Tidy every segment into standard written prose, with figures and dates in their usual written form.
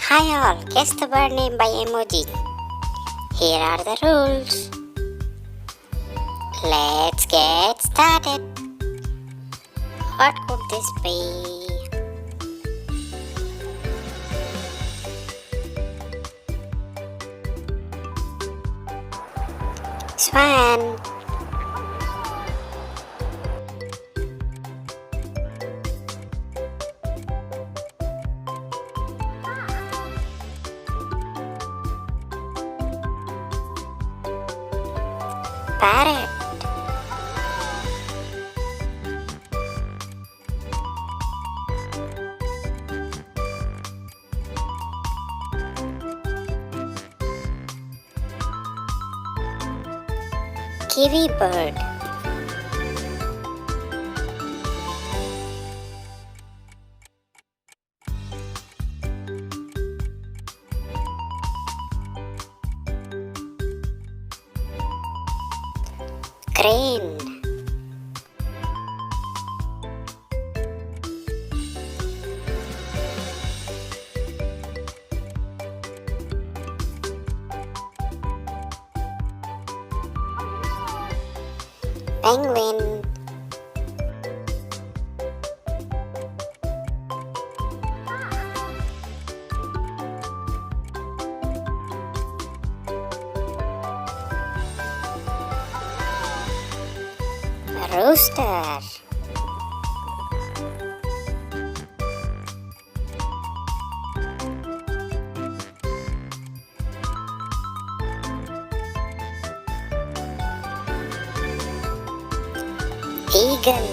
Hi all, guess the bird name by emoji. Here are the rules. Let's get started. What could this be? Swan. Parrot. Kiwi bird. Crane. Penguin. Rooster. Eagle.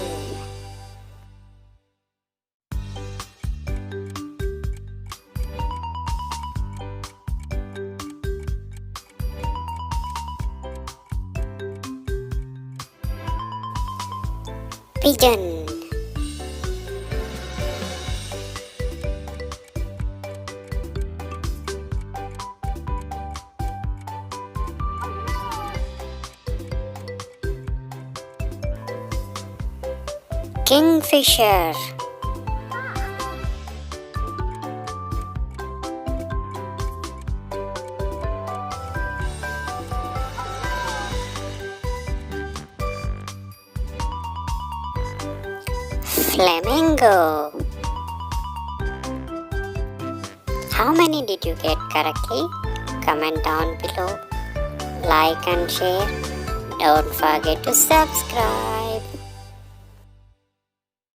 Pigeon. Kingfisher. Flamingo. How many did you get correctly? Comment down below. Like and share. Don't forget to subscribe.